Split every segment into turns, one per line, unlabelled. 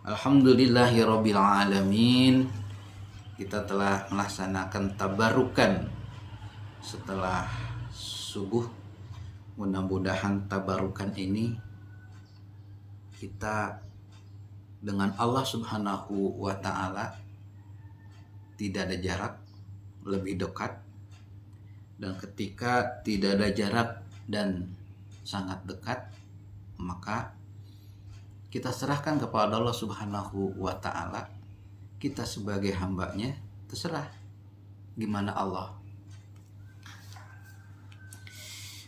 Alhamdulillahirabbil alamin. Kita telah melaksanakan tabarukan setelah subuh. Mudah-mudahan tabarukan ini kita dengan Allah Subhanahu wa taala tidak ada jarak, lebih dekat. Dan ketika tidak ada jarak dan sangat dekat, maka kita serahkan kepada Allah Subhanahu wa ta'ala. Kita sebagai hambanya terserah gimana Allah.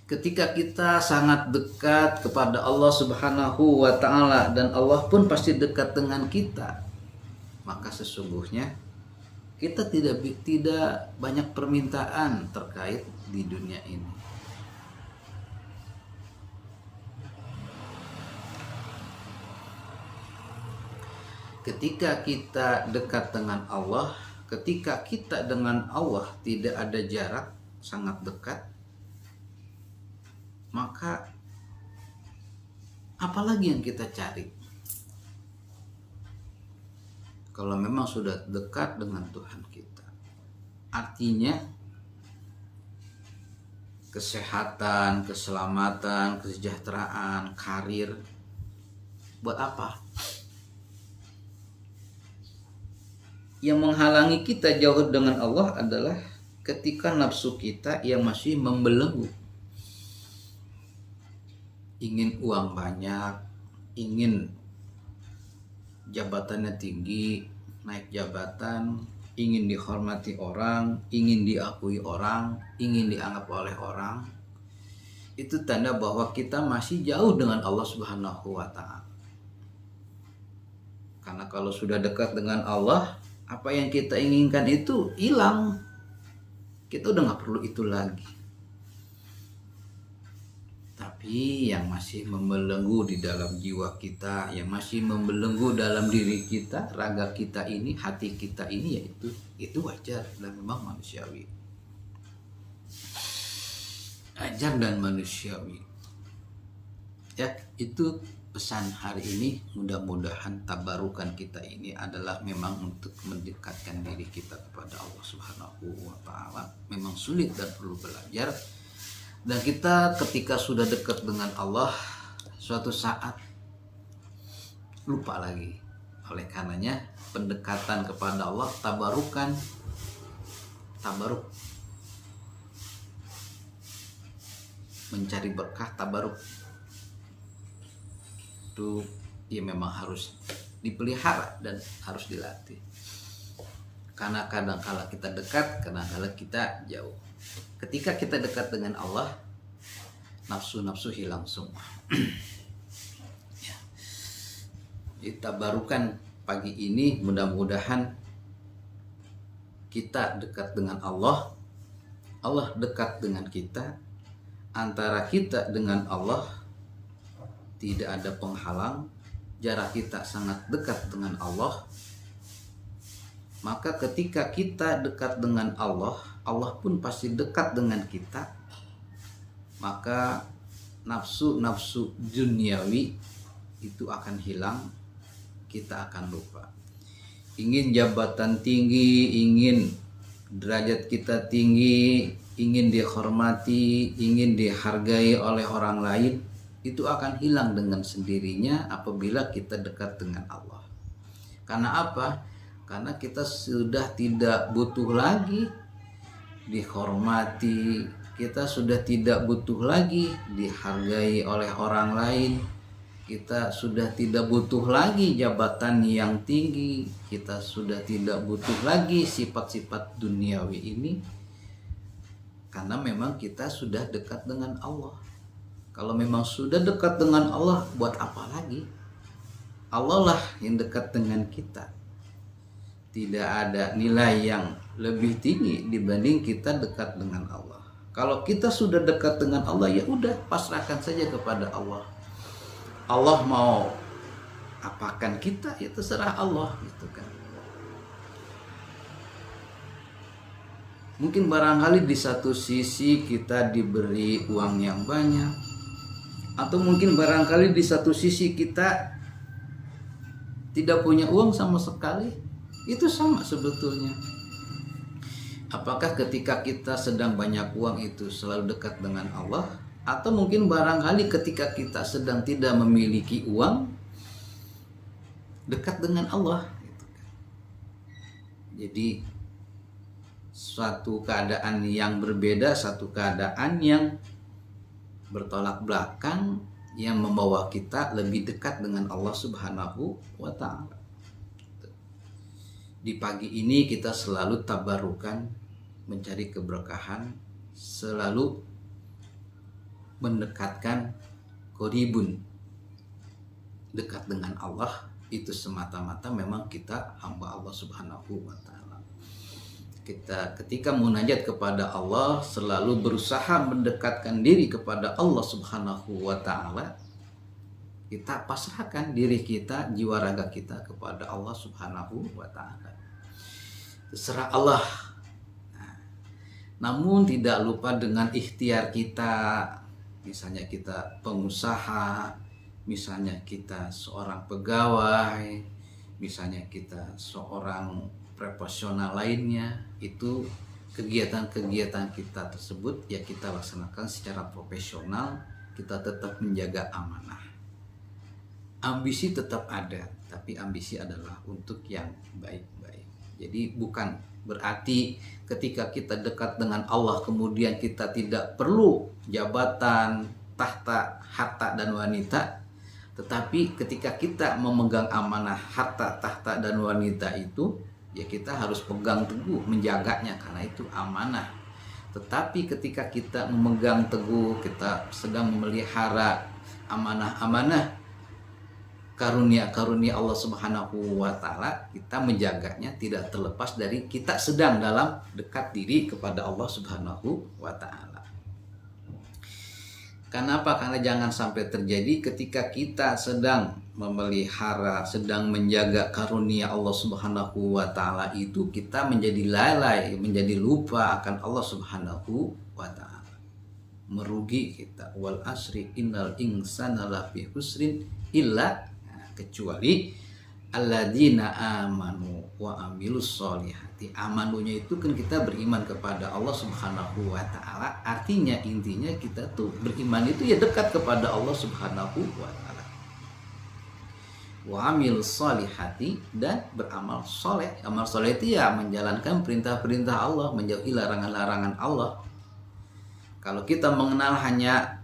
Ketika kita sangat dekat kepada Allah Subhanahu wa ta'ala dan Allah pun pasti dekat dengan kita, maka sesungguhnya kita tidak banyak permintaan terkait di dunia ini. Ketika kita dekat dengan Allah, ketika kita dengan Allah tidak ada jarak, sangat dekat, maka apalagi yang kita cari? Kalau memang sudah dekat dengan Tuhan kita, artinya kesehatan, keselamatan, kesejahteraan, karir, buat apa? Yang menghalangi kita jauh dengan Allah adalah ketika nafsu kita yang masih membelenggu. Ingin uang banyak, ingin jabatannya tinggi, naik jabatan, ingin dihormati orang, ingin diakui orang, ingin dianggap oleh orang. Itu tanda bahwa kita masih jauh dengan Allah Subhanahu wa ta'ala. Karena kalau sudah dekat dengan Allah, apa yang kita inginkan itu hilang. Kita udah gak perlu itu lagi. Tapi yang masih membelenggu di dalam jiwa kita, yang masih membelenggu dalam diri kita, raga kita ini, hati kita ini, yaitu itu wajar dan memang manusiawi. Wajar dan manusiawi. Ya, itu pesan hari ini. Mudah-mudahan tabarukan kita ini adalah memang untuk mendekatkan diri kita kepada Allah Subhanahu wa ta'ala. Memang sulit dan perlu belajar. Dan kita ketika sudah dekat dengan Allah, suatu saat lupa lagi. Oleh karenanya pendekatan kepada Allah, tabaruk, mencari berkah, tabaruk itu ya memang harus dipelihara dan harus dilatih. Karena kadang-kala kita dekat, kadang-kala kita jauh. Ketika kita dekat dengan Allah, nafsu-nafsu hilang semua. Ya. Ditabarukan pagi ini, mudah-mudahan kita dekat dengan Allah, Allah dekat dengan kita. Antara kita dengan Allah tidak ada penghalang, jarak kita sangat dekat dengan Allah. Maka ketika kita dekat dengan Allah, Allah pun pasti dekat dengan kita. Maka nafsu-nafsu duniawi itu akan hilang, kita akan lupa. Ingin jabatan tinggi, ingin derajat kita tinggi, ingin dihormati, ingin dihargai oleh orang lain, itu akan hilang dengan sendirinya apabila kita dekat dengan Allah. Karena apa? Karena kita sudah tidak butuh lagi dihormati, kita sudah tidak butuh lagi dihargai oleh orang lain, kita sudah tidak butuh lagi jabatan yang tinggi, kita sudah tidak butuh lagi sifat-sifat duniawi ini, karena memang kita sudah dekat dengan Allah. Kalau memang sudah dekat dengan Allah, buat apa lagi? Allah lah yang dekat dengan kita. Tidak ada nilai yang lebih tinggi dibanding kita dekat dengan Allah. Kalau kita sudah dekat dengan Allah, ya udah, pasrahkan saja kepada Allah. Allah mau apakan kita, ya terserah Allah, gitu kan. Mungkin barangkali di satu sisi kita diberi uang yang banyak, atau mungkin barangkali di satu sisi kita tidak punya uang sama sekali, itu sama sebetulnya. Apakah ketika kita sedang banyak uang itu selalu dekat dengan Allah? Atau mungkin barangkali ketika kita sedang tidak memiliki uang, dekat dengan Allah. Jadi suatu keadaan yang berbeda, satu keadaan yang bertolak belakang, yang membawa kita lebih dekat dengan Allah Subhanahu wa Ta'ala. Di pagi ini kita selalu tabarukan, mencari keberkahan, selalu mendekatkan qoribun, dekat dengan Allah. Itu semata-mata memang kita hamba Allah Subhanahu wa Ta'ala. Kita ketika munajat kepada Allah selalu berusaha mendekatkan diri kepada Allah Subhanahu wa Ta'ala. Kita pasrahkan diri kita, jiwa raga kita kepada Allah Subhanahu wa Ta'ala. Terserah Allah. Namun tidak lupa dengan ikhtiar kita. Misalnya kita pengusaha, misalnya kita seorang pegawai, misalnya kita seorang profesional lainnya, itu kegiatan-kegiatan kita tersebut ya kita laksanakan secara profesional, kita tetap menjaga amanah. Ambisi tetap ada, tapi ambisi adalah untuk yang baik-baik. Jadi bukan berarti ketika kita dekat dengan Allah kemudian kita tidak perlu jabatan, tahta, harta dan wanita. Tetapi ketika kita memegang amanah harta, tahta dan wanita itu, ya kita harus pegang teguh, menjaganya karena itu amanah. Tetapi ketika kita memegang teguh, kita sedang memelihara amanah-amanah karunia-karunia Allah Subhanahu wa Ta'ala, kita menjaganya tidak terlepas dari kita sedang dalam dekat diri kepada Allah Subhanahu wa Ta'ala. Kenapa? Karena jangan sampai terjadi ketika kita sedang memelihara, sedang menjaga karunia Allah Subhanahu wa Ta'ala itu, kita menjadi lalai, menjadi lupa akan Allah Subhanahu wa Ta'ala. Merugi kita. Wal asri innal insana lafi husrin illa, kecuali alladzina amanu wa amilus solihati. Amanunya itu kan kita beriman kepada Allah Subhanahu wa Ta'ala. Artinya intinya kita tuh beriman itu ya dekat kepada Allah Subhanahu wa Ta'ala. Wa amilus solihati, dan beramal soleh. Amal soleh itu ya menjalankan perintah-perintah Allah, menjauhi larangan-larangan Allah. Kalau kita mengenal hanya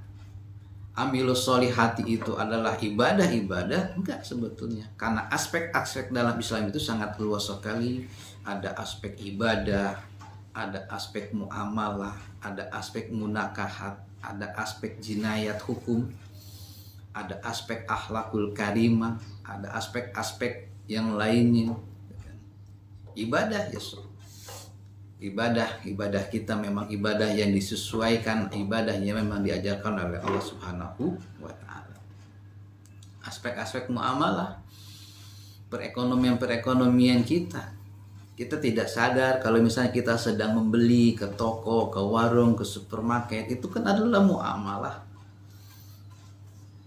amilus solihati itu adalah ibadah-ibadah, enggak sebetulnya. Karena aspek-aspek dalam Islam itu sangat luas sekali. Ada aspek ibadah, ada aspek muamalah, ada aspek munakahat, ada aspek jinayat hukum, ada aspek akhlakul karimah, ada aspek-aspek yang lainnya. Ibadah ya ibadah kita memang ibadah yang disesuaikan, ibadah yang memang diajarkan oleh Allah Subhanahu wa Ta'ala. Aspek-aspek muamalah, perekonomian kita tidak sadar kalau misalnya kita sedang membeli ke toko, ke warung, ke supermarket, itu kan adalah muamalah.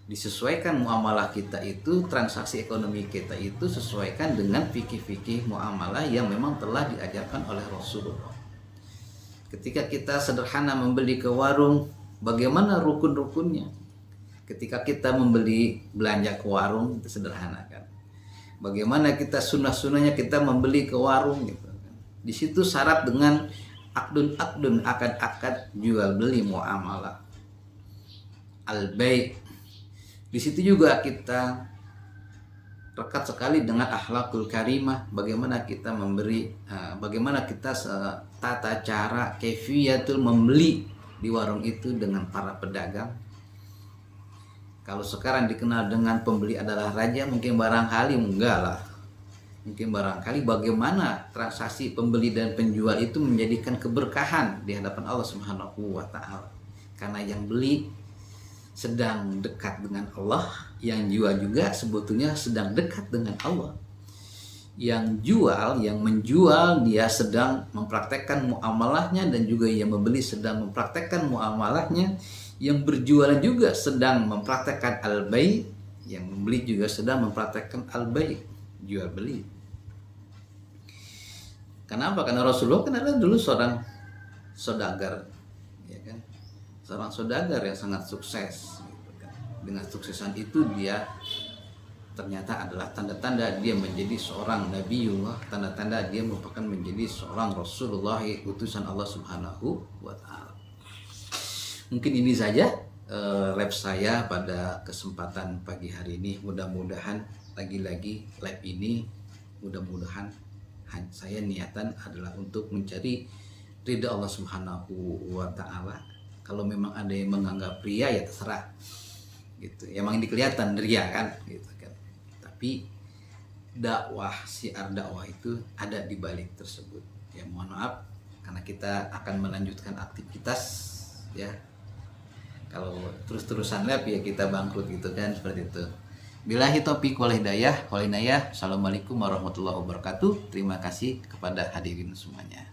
Disesuaikan muamalah kita itu, transaksi ekonomi kita itu sesuaikan dengan fikih-fikih muamalah yang memang telah diajarkan oleh Rasulullah. Ketika kita sederhana membeli ke warung, bagaimana rukun-rukunnya? Ketika kita membeli belanja ke warung, itu sederhana kan. Bagaimana kita sunnah-sunnahnya kita membeli ke warung gitu kan. Di situ syarat dengan akdun, akad-akad jual beli muamalah. Al-bai'. Di situ juga kita rekat sekali dengan akhlakul karimah, bagaimana kita memberi, bagaimana kita tata cara kaifiyatul membeli di warung itu dengan para pedagang. Kalau sekarang dikenal dengan pembeli adalah raja, mungkin barangkali enggak lah. Mungkin barangkali bagaimana transaksi pembeli dan penjual itu menjadikan keberkahan di hadapan Allah Subhanahu wa Ta'ala. Karena yang beli sedang dekat dengan Allah, yang jual juga sebetulnya sedang dekat dengan Allah. Yang jual, yang menjual, dia sedang mempraktekkan muamalahnya, dan juga yang membeli sedang mempraktekkan muamalahnya. Yang berjualan juga sedang mempraktekkan al-bai', yang membeli juga sedang mempraktekkan al-bai'. jual beli. Kenapa? Karena Rasulullah kan adalah dulu seorang saudagar, ya kan, seorang saudagar yang sangat sukses, gitu kan. Dengan suksesan itu dia ternyata adalah tanda-tanda dia menjadi seorang Nabiullah, tanda-tanda dia merupakan menjadi seorang Rasulullah, utusan Allah Subhanahu wa Ta'ala. Mungkin ini saja live saya pada kesempatan pagi hari ini. Mudah-mudahan lagi-lagi live ini, mudah-mudahan saya niatan adalah untuk mencari ridha Allah Subhanahu wa Ta'ala. Kalau memang ada yang menganggap ria ya terserah, gitu. Emang ini kelihatan ria kan, gitu kan. Tapi dakwah, siar dakwah itu ada di balik tersebut. Ya mohon maaf karena kita akan melanjutkan aktivitas, ya. Kalau terus-terusan live ya kita bangkrut, gitu kan, seperti itu. Billahi taufiq wal hidayah. Assalamualaikum warahmatullahi wabarakatuh. Terima kasih kepada hadirin semuanya.